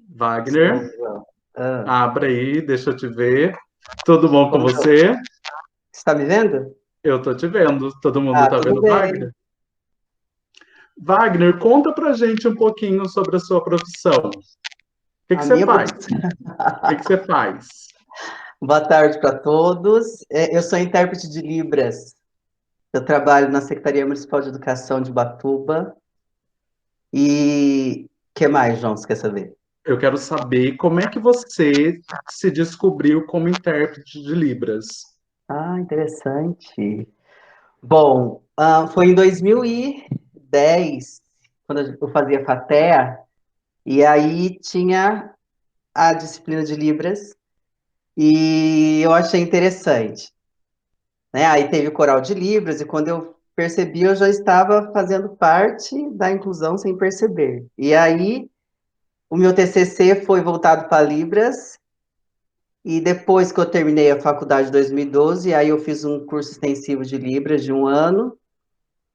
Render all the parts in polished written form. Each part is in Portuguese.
Wagner, Estou, João. Ah, abre aí, deixa eu te ver. Tudo bom com como que eu... você? Você está me vendo? Eu tô te vendo. Todo mundo Ah, tá tudo vendo Wagner? bem. Wagner, conta pra gente um pouquinho sobre a sua profissão. O que que A você minha faz? profissão. O que que você faz? Boa tarde para todos. Eu sou intérprete de Libras. Eu trabalho na Secretaria Municipal de Educação de Ubatuba. E o que mais, João, você quer saber? Eu quero saber como é que você se descobriu como intérprete de Libras. Ah, interessante. Bom, foi em 2010, quando eu fazia FATEA, e aí tinha a disciplina de Libras, e eu achei interessante, né? Aí teve o coral de Libras, e quando eu percebi, eu já estava fazendo parte da inclusão sem perceber. E aí, o meu TCC foi voltado para Libras, e depois que eu terminei a faculdade em 2012, aí eu fiz um curso extensivo de Libras de um ano,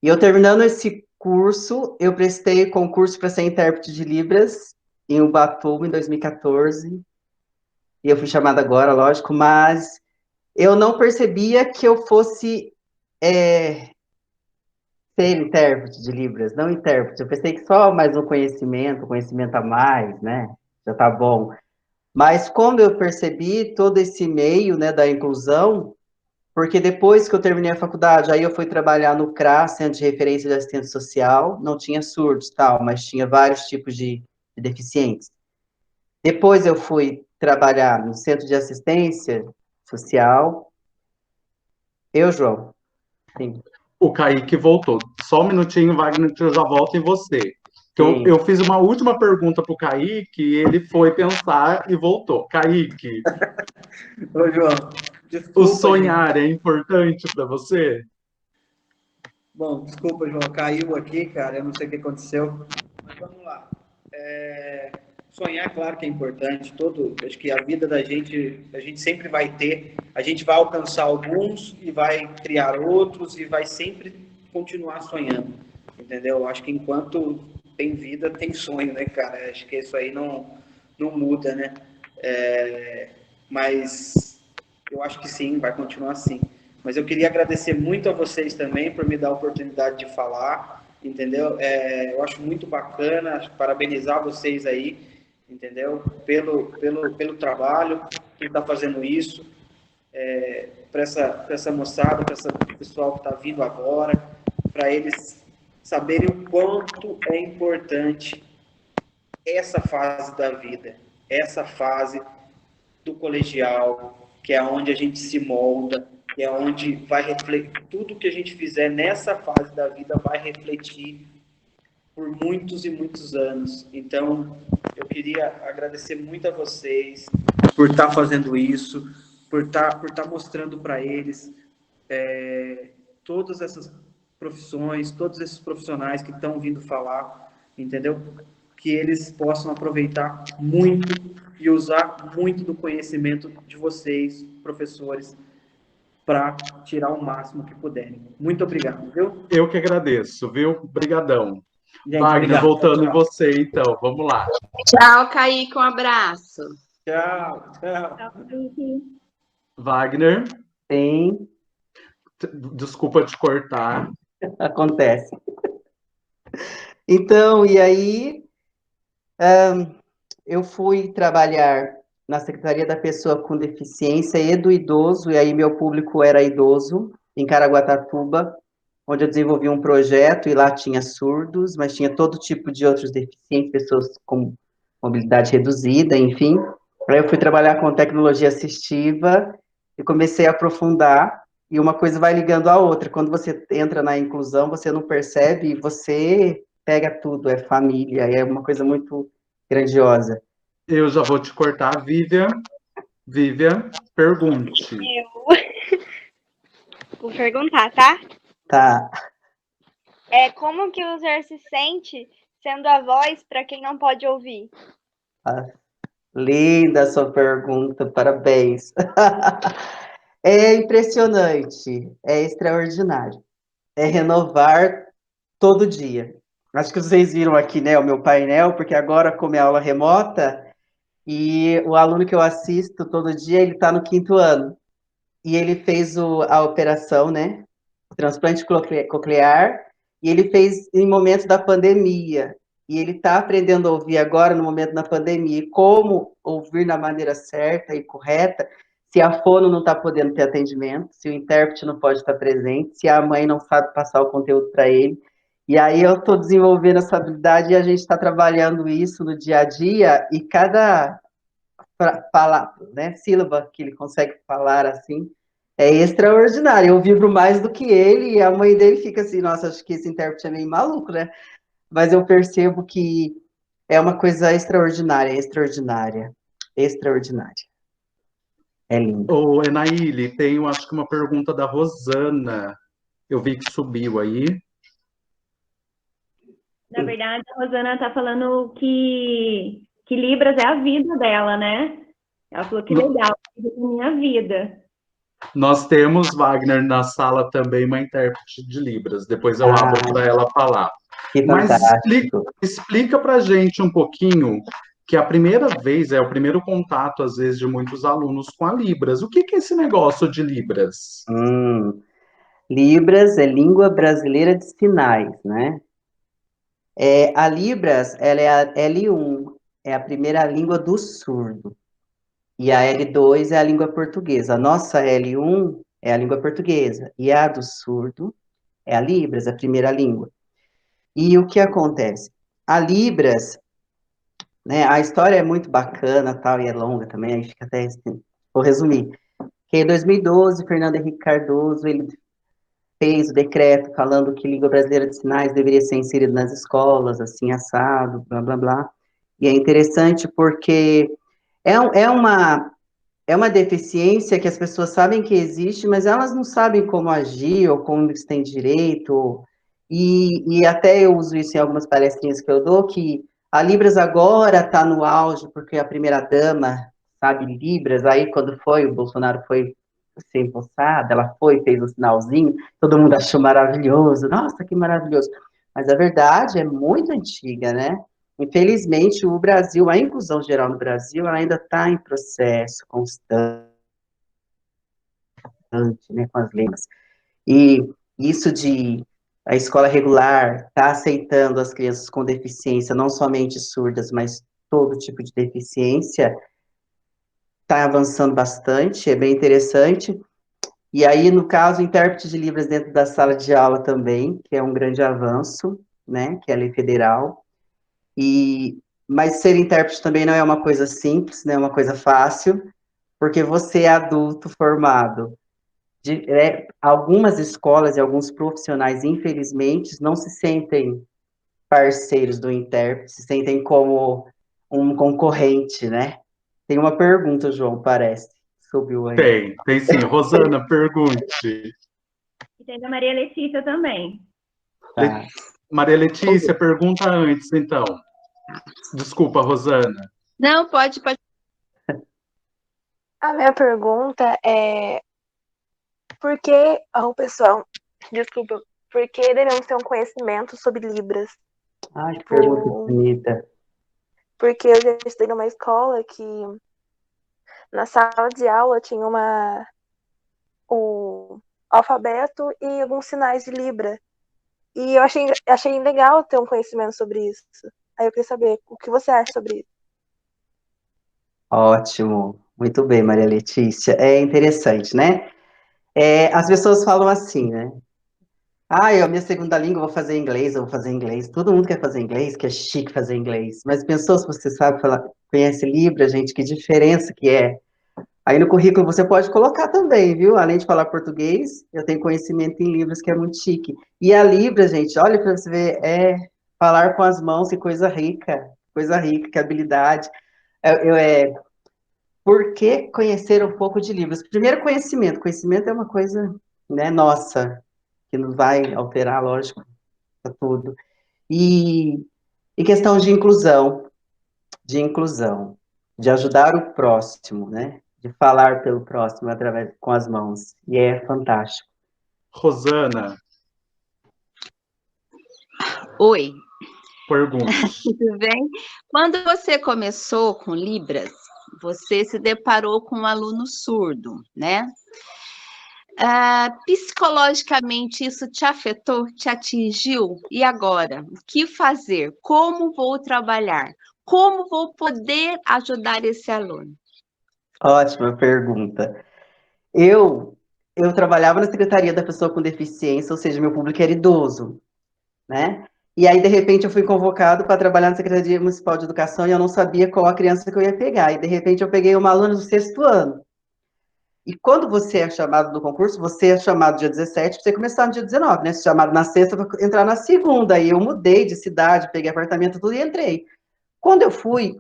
e eu terminando esse curso, eu prestei concurso para ser intérprete de Libras em Ubatuba, em 2014, e eu fui chamada agora, lógico, mas eu não percebia que eu fosse ser intérprete de Libras, não intérprete. Eu pensei que só mais um conhecimento a mais, né? Já tá bom. Mas quando eu percebi todo esse meio, né, da inclusão, porque depois que eu terminei a faculdade, aí eu fui trabalhar no CRA, Centro de Referência de Assistência Social, não tinha surdos, tal, mas tinha vários tipos de deficientes. Depois eu fui trabalhar no Centro de Assistência Social. Eu, João, sim, O Kaique voltou. Só um minutinho, Wagner, que eu já volto em você. Que eu sim. fiz uma última pergunta para o Kaique e ele foi pensar e voltou. Kaique, Ô, João, o desculpa, gente. sonhar é importante para você? Bom, desculpa, João, caiu aqui, cara, eu não sei o que aconteceu. Mas vamos lá. É, Sonhar, claro que é importante. Acho que a vida da gente, a gente sempre vai ter, a gente vai alcançar alguns e vai criar outros e vai sempre continuar sonhando, entendeu? Acho que enquanto tem vida, tem sonho, né, cara? Acho que isso aí não muda, né? É, mas eu acho que sim, vai continuar assim. Mas eu queria agradecer muito a vocês também por me dar a oportunidade de falar, entendeu? Eu acho muito bacana, parabenizar vocês aí, entendeu? Pelo trabalho que está fazendo isso, para essa moçada, para esse pessoal que está vindo agora, para eles saberem o quanto é importante essa fase da vida, essa fase do colegial, que é onde a gente se molda, que é onde vai refletir tudo que a gente fizer nessa fase da vida vai refletir por muitos e muitos anos. Então, eu queria agradecer muito a vocês por estar fazendo isso, por estar mostrando para eles todas essas profissões, todos esses profissionais que estão vindo falar, entendeu? Que eles possam aproveitar muito e usar muito do conhecimento de vocês, professores, para tirar o máximo que puderem. Muito obrigado, viu? Eu que agradeço, viu? Brigadão. Gente, Wagner, obrigado. Tchau, voltando em tchau. você, então, vamos lá. Tchau, Kaique, um abraço. Tchau, Tchau, tchau. Kaique. Wagner, Sim, desculpa te cortar. acontece. Então, e aí, eu fui trabalhar na Secretaria da Pessoa com Deficiência e do Idoso, e aí meu público era idoso, em Caraguatatuba, onde eu desenvolvi um projeto, e lá tinha surdos, mas tinha todo tipo de outros deficientes, pessoas com mobilidade reduzida, enfim. Aí eu fui trabalhar com tecnologia assistiva e comecei a aprofundar, e uma coisa vai ligando à outra. Quando você entra na inclusão, você não percebe, e você pega tudo, é família, é uma coisa muito grandiosa. Eu já vou te cortar, Vivian, pergunte. Vou perguntar, tá? Tá. Como que o user se sente sendo a voz para quem não pode ouvir? Ah, linda a sua pergunta, parabéns. É impressionante, é extraordinário. É renovar todo dia. Acho que vocês viram aqui, né, o meu painel, porque agora, como é aula remota, E o aluno que eu assisto todo dia, ele está no 5º ano. E ele fez a operação, né? Transplante coclear, e ele fez em momento da pandemia. E ele está aprendendo a ouvir agora, no momento da pandemia, e como ouvir da maneira certa e correta, se a fono não está podendo ter atendimento, se o intérprete não pode estar presente, se a mãe não sabe passar o conteúdo para ele. E aí eu estou desenvolvendo essa habilidade e a gente está trabalhando isso no dia a dia, e cada palavra, né, sílaba que ele consegue falar assim, é extraordinário. Eu vibro mais do que ele, e a mãe dele fica assim, nossa, acho que esse intérprete é meio maluco, né? Mas eu percebo que é uma coisa extraordinária, extraordinária, extraordinária. É lindo. Ô, Enaíle, tenho acho que uma pergunta da Rosana. Eu vi que subiu aí. Na verdade, a Rosana está falando que Libras é a vida dela, né? Ela falou que legal, é a minha vida. Nós temos, Wagner, na sala também uma intérprete de Libras. Depois eu abro para ela falar. Que Mas fantástico. explica para a gente um pouquinho que a primeira vez é o primeiro contato, às vezes, de muitos alunos com a Libras. O que é esse negócio de Libras? Libras é língua brasileira de sinais, né? A Libras, ela é a L1, é a primeira língua do surdo. E a L2 é a língua portuguesa. A nossa L1 é a língua portuguesa. E a do surdo é a Libras, a primeira língua. E o que acontece? A Libras, né, a história é muito bacana, tal, e é longa também, aí fica até assim, vou resumir. Que em 2012, Fernando Henrique Cardoso, ele fez o decreto falando que língua brasileira de sinais deveria ser inserida nas escolas, assim, assado, blá, blá, blá. E é interessante porque é uma deficiência que as pessoas sabem que existe, mas elas não sabem como agir ou como eles têm direito. E até eu uso isso em algumas palestrinhas que eu dou, que a Libras agora está no auge, porque a primeira-dama sabe Libras, aí quando o Bolsonaro foi ser empossada, ela fez o sinalzinho, todo mundo achou maravilhoso, nossa, que maravilhoso. Mas a verdade é muito antiga, né? Infelizmente, o Brasil, a inclusão geral no Brasil, ela ainda está em processo constante, né, com as línguas. E isso de a escola regular está aceitando as crianças com deficiência, não somente surdas, mas todo tipo de deficiência, está avançando bastante, é bem interessante. E aí, no caso, intérprete de Libras dentro da sala de aula também, que é um grande avanço, né, que é a lei federal. Mas ser intérprete também não é uma coisa simples, não é uma coisa fácil, porque você é adulto formado. Algumas escolas e alguns profissionais, infelizmente, não se sentem parceiros do intérprete, se sentem como um concorrente, né? Tem uma pergunta, João, parece, subiu aí. Tem sim. Rosana, pergunte. E tem da Maria Letícia também. Tá. Maria Letícia, pergunta antes, então. Desculpa, Rosana. Não, pode. A minha pergunta é por que o pessoal, desculpa, por que devemos ter um conhecimento sobre Libras? Ai, que pergunta bonita. Porque eu já estudei numa escola que na sala de aula tinha o alfabeto e alguns sinais de Libra. E eu achei legal ter um conhecimento sobre isso. Aí eu queria saber o que você acha sobre isso. Ótimo, muito bem, Maria Letícia. É interessante, né? As pessoas falam assim, né? A minha segunda língua eu vou fazer inglês, eu vou fazer inglês. Todo mundo quer fazer inglês, que é chique fazer inglês. Mas pensou se você sabe falar, conhece Libra, gente, que diferença que é. Aí no currículo você pode colocar também, viu? Além de falar português, eu tenho conhecimento em Libras, que é muito chique. E a Libra, gente, olha para você ver, falar com as mãos, que coisa rica, que habilidade. Por que conhecer um pouco de Libras? Primeiro, conhecimento é uma coisa, né, nossa, que não vai alterar, lógico, tudo. E questão de inclusão, de ajudar o próximo, né? De falar pelo próximo com as mãos. E é fantástico. Rosana. Oi. Pergunte. Tudo bem? Quando você começou com Libras, você se deparou com um aluno surdo, né? Psicologicamente, isso te afetou, te atingiu? E agora? O que fazer? Como vou trabalhar? Como vou poder ajudar esse aluno? Ótima pergunta. Eu, eu trabalhava na Secretaria da Pessoa com Deficiência, ou seja, meu público era idoso, né? E aí, de repente, eu fui convocado para trabalhar na Secretaria Municipal de Educação e eu não sabia qual a criança que eu ia pegar. E, de repente, eu peguei uma aluna do 6º ano. E quando você é chamado do concurso, você é chamado dia 17, você começar no dia 19, né? Se chamado na sexta, para entrar na segunda. E eu mudei de cidade, peguei apartamento, tudo e entrei. Quando eu fui,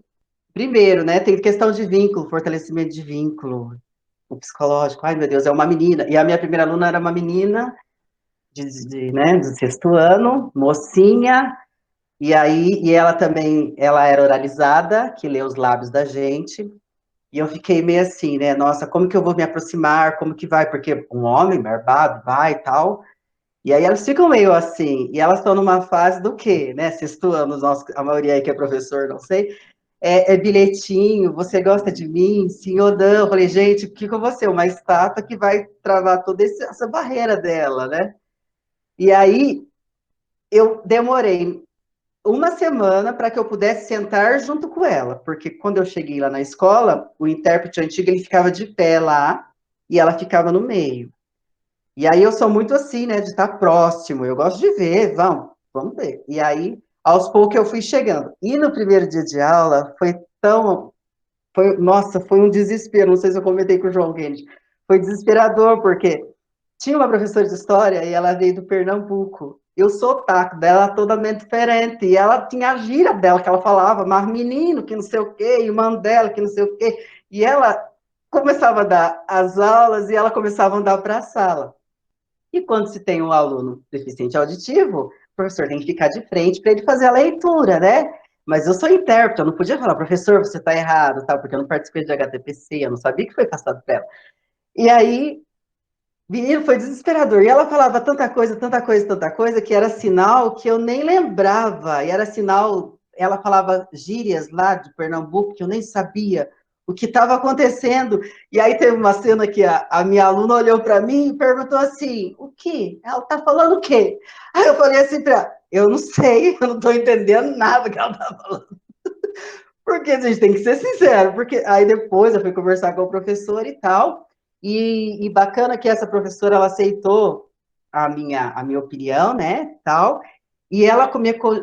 primeiro, né? Tem questão de vínculo, fortalecimento de vínculo, o psicológico. Ai, meu Deus, é uma menina. E a minha primeira aluna era uma menina né, do 6º ano, mocinha. E ela também, ela era oralizada, que lê os lábios da gente. E eu fiquei meio assim, né? Nossa, como que eu vou me aproximar? Como que vai? Porque um homem barbado vai e tal. E aí elas ficam meio assim. E elas estão numa fase do quê, né? 6º ano, a maioria aí que é professor, não sei. É bilhetinho, você gosta de mim? Sim ou não? Eu falei, gente, o que com você? Uma estátua que vai travar toda essa barreira dela, né? E aí eu demorei uma semana para que eu pudesse sentar junto com ela, porque quando eu cheguei lá na escola, o intérprete antigo ele ficava de pé lá e ela ficava no meio. E aí eu sou muito assim, né, de estar próximo, eu gosto de ver, vamos ver. E aí, aos poucos eu fui chegando. E no primeiro dia de aula nossa, foi um desespero, não sei se eu comentei com o João Guedes, foi desesperador, porque tinha uma professora de história e ela veio do Pernambuco. E o sotaque dela era totalmente diferente. E ela tinha a gíria dela, que ela falava, mas menino, que não sei o quê, irmã dela, que não sei o quê. E ela começava a dar as aulas e ela começava a andar para a sala. E quando se tem um aluno deficiente auditivo, o professor tem que ficar de frente para ele fazer a leitura, né? Mas eu sou intérprete, eu não podia falar, professor, você está errado, tá? Porque eu não participei de HTPC, eu não sabia que foi passado para ela. E aí, menino, foi desesperador. E ela falava tanta coisa, tanta coisa, tanta coisa, que era sinal que eu nem lembrava. E era sinal, ela falava gírias lá de Pernambuco, que eu nem sabia o que estava acontecendo. E aí teve uma cena que a minha aluna olhou para mim e perguntou assim, o quê? Ela está falando o quê? Aí eu falei assim para ela, eu não sei, eu não estou entendendo nada que ela está falando. Porque a gente tem que ser sincero, porque aí depois eu fui conversar com o professor e tal, e bacana que essa professora, ela aceitou a minha opinião, né, tal, e ela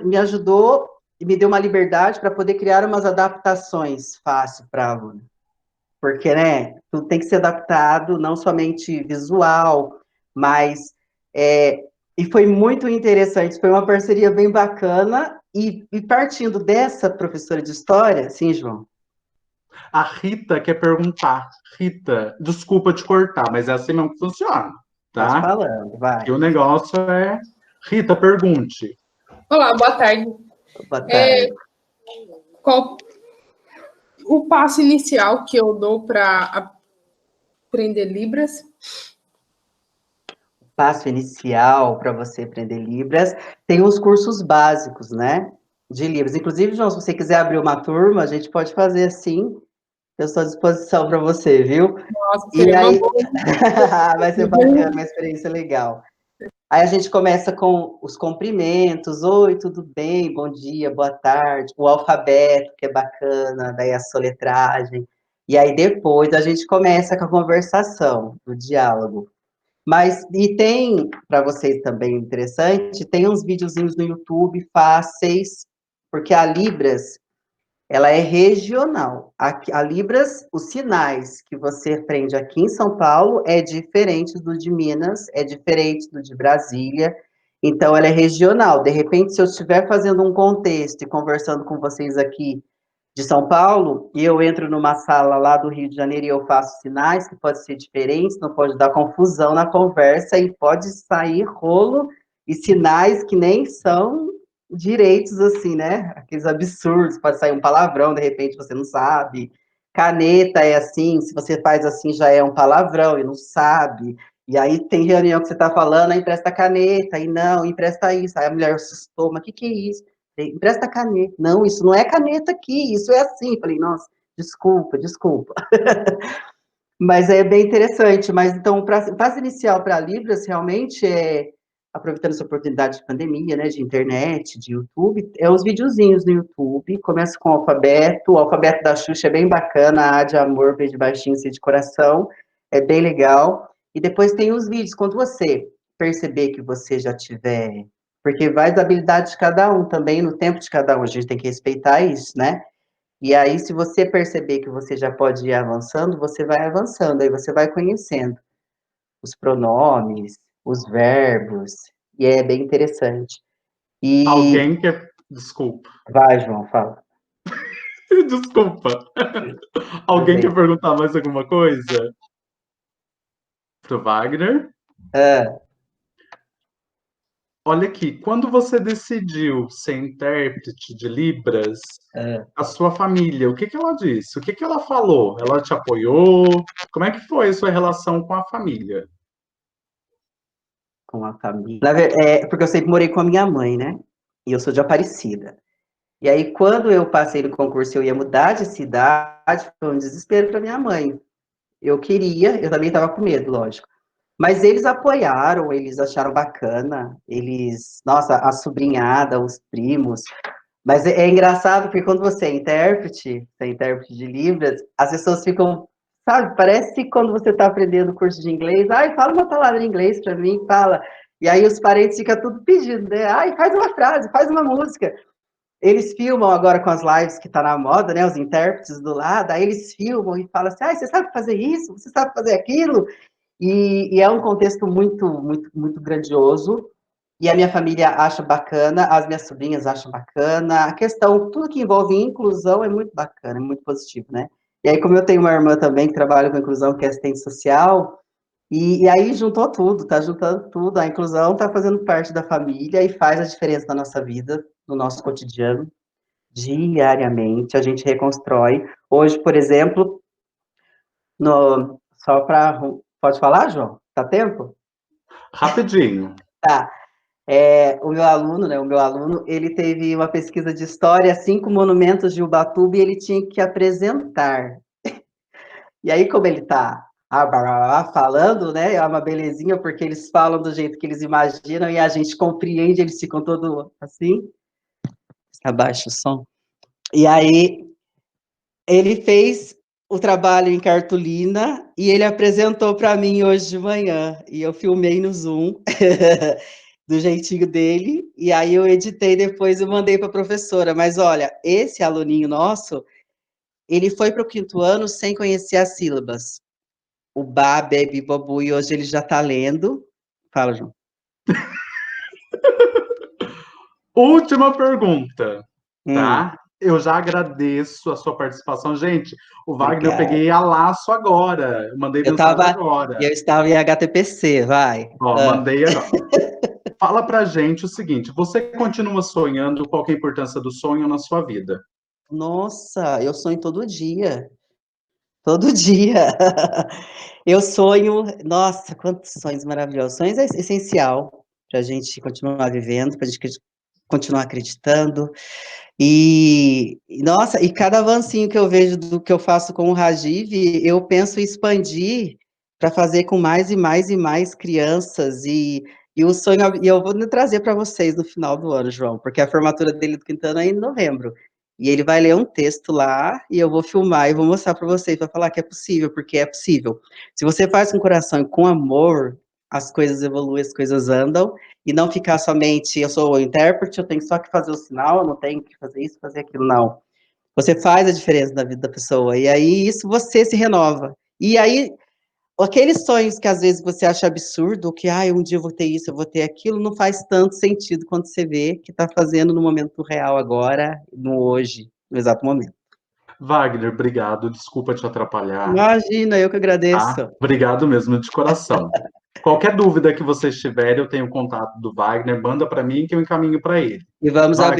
me ajudou e me deu uma liberdade para poder criar umas adaptações fáceis para a aluna. Porque, né, tudo tem que ser adaptado, não somente visual, mas... e foi muito interessante, foi uma parceria bem bacana, e partindo dessa professora de história, sim, João? A Rita quer perguntar. Rita, desculpa te cortar, mas é assim mesmo que funciona, Pode tá? falando, vai. E o negócio é... Rita, pergunte. Olá, boa tarde. Boa tarde. Qual o passo inicial que eu dou para aprender Libras? Passo inicial para você aprender Libras, tem os cursos básicos, né, de Libras. Inclusive, João, se você quiser abrir uma turma, a gente pode fazer assim, eu estou à disposição para você, viu? Nossa, E seria aí, uma vai ser bacana, uma experiência legal. Aí a gente começa com os cumprimentos, oi, tudo bem, bom dia, boa tarde, o alfabeto, que é bacana, daí a soletragem, e aí depois a gente começa com a conversação, o diálogo. Mas, e tem, para vocês também interessante, tem uns videozinhos no YouTube fáceis, porque a Libras, ela é regional. A Libras, os sinais que você aprende aqui em São Paulo é diferente do de Minas, é diferente do de Brasília, então ela é regional. De repente, se eu estiver fazendo um contexto e conversando com vocês aqui de São Paulo, e eu entro numa sala lá do Rio de Janeiro e eu faço sinais que podem ser diferentes, não pode dar confusão na conversa e pode sair rolo e sinais que nem são direitos, assim, né? Aqueles absurdos, pode sair um palavrão, de repente você não sabe. Caneta é assim, se você faz assim já é um palavrão e não sabe. E aí tem reunião que você está falando, aí empresta a caneta, e não, empresta isso. Aí a mulher assustou, mas o que é isso? Empresta a caneta. Não, isso não é caneta aqui, isso é assim. Falei, nossa, desculpa. Mas é bem interessante. Mas então, fase inicial para Libras, realmente, aproveitando essa oportunidade de pandemia, né, de internet, de YouTube, os videozinhos no YouTube. Começa com o alfabeto da Xuxa é bem bacana, A de amor, B de baixinho, C de coração, é bem legal. E depois tem os vídeos, quando você perceber que você já tiver, porque vai da habilidade de cada um também, no tempo de cada um, a gente tem que respeitar isso, né? E aí, se você perceber que você já pode ir avançando, você vai avançando, aí você vai conhecendo os pronomes, os verbos, e é bem interessante. E Alguém quer... Desculpa. vai, João, fala. Desculpa. Alguém quer perguntar mais alguma coisa? Pro Wagner? Olha aqui, quando você decidiu ser intérprete de Libras, a sua família, o que que ela disse? O que que ela falou? Ela te apoiou? Como é que foi a sua relação com a família? Com a família. Porque eu sempre morei com a minha mãe, né? E eu sou de Aparecida. E aí, quando eu passei no concurso, eu ia mudar de cidade, foi um desespero para minha mãe. Eu também estava com medo, lógico. Mas eles apoiaram, eles acharam bacana, nossa, a sobrinhada, os primos. Mas é engraçado porque quando você é intérprete de Libras, as pessoas ficam, sabe, parece quando você está aprendendo curso de inglês, ai, fala uma palavra em inglês para mim, fala. E aí os parentes ficam tudo pedindo, né? Ai, faz uma frase, faz uma música. Eles filmam agora com as lives que tá na moda, né? Os intérpretes do lado, aí eles filmam e falam assim, ai, você sabe fazer isso? Você sabe fazer aquilo? E é um contexto muito grandioso, e a minha família acha bacana, as minhas sobrinhas acham bacana, a questão, tudo que envolve inclusão é muito bacana, é muito positivo, né? E aí, como eu tenho uma irmã também que trabalha com inclusão, que é assistente social, e aí juntou tudo, tá juntando tudo, a inclusão tá fazendo parte da família e faz a diferença na nossa vida, no nosso cotidiano, diariamente, a gente reconstrói. Hoje, por exemplo, só para... Pode falar, João? Tá tempo? Rapidinho. Tá. O meu aluno, ele teve uma pesquisa de história, 5 monumentos de Ubatuba, e ele tinha que apresentar. E aí, como ele tá falando, né, é uma belezinha, porque eles falam do jeito que eles imaginam, e a gente compreende, eles ficam todo assim. Abaixa o som. E aí, ele fez o trabalho em cartolina e ele apresentou para mim hoje de manhã. E eu filmei no Zoom, do jeitinho dele, e aí eu editei depois e mandei para a professora. Mas olha, esse aluninho nosso, ele foi para o 5º ano sem conhecer as sílabas. O Bá, Bebi, Bobu, e hoje ele já está lendo. Fala, João. Última pergunta, tá? Eu já agradeço a sua participação. Gente, o Wagner, eu peguei a laço agora. Eu mandei mensagem agora. Eu estava em HTPC, vai. Mandei agora. Fala pra gente o seguinte, você continua sonhando? Qual que é a importância do sonho na sua vida? Nossa, eu sonho todo dia. Todo dia. Eu sonho... Nossa, quantos sonhos maravilhosos. Sonhos é essencial para a gente continuar vivendo, para a gente continuar acreditando. Nossa, e cada avancinho que eu vejo do que eu faço com o Rajiv, eu penso em expandir para fazer com mais e mais e mais crianças, e o sonho, e eu vou trazer para vocês no final do ano, João, porque a formatura dele do 5º ano é em novembro, e ele vai ler um texto lá, e eu vou filmar e vou mostrar para vocês, para falar que é possível, porque é possível. Se você faz com coração e com amor, as coisas evoluem, as coisas andam, e não ficar somente, eu sou o intérprete, eu tenho só que fazer o sinal, eu não tenho que fazer isso, fazer aquilo, não. Você faz a diferença na vida da pessoa, e aí isso você se renova. E aí, aqueles sonhos que às vezes você acha absurdo, que, um dia eu vou ter isso, eu vou ter aquilo, não faz tanto sentido quando você vê que está fazendo no momento real agora, no hoje, no exato momento. Wagner, obrigado, desculpa te atrapalhar. Imagina, eu que agradeço. Tá? Obrigado mesmo, de coração. Qualquer dúvida que vocês tiverem, eu tenho o contato do Wagner, manda para mim que eu encaminho para ele. E vamos abrir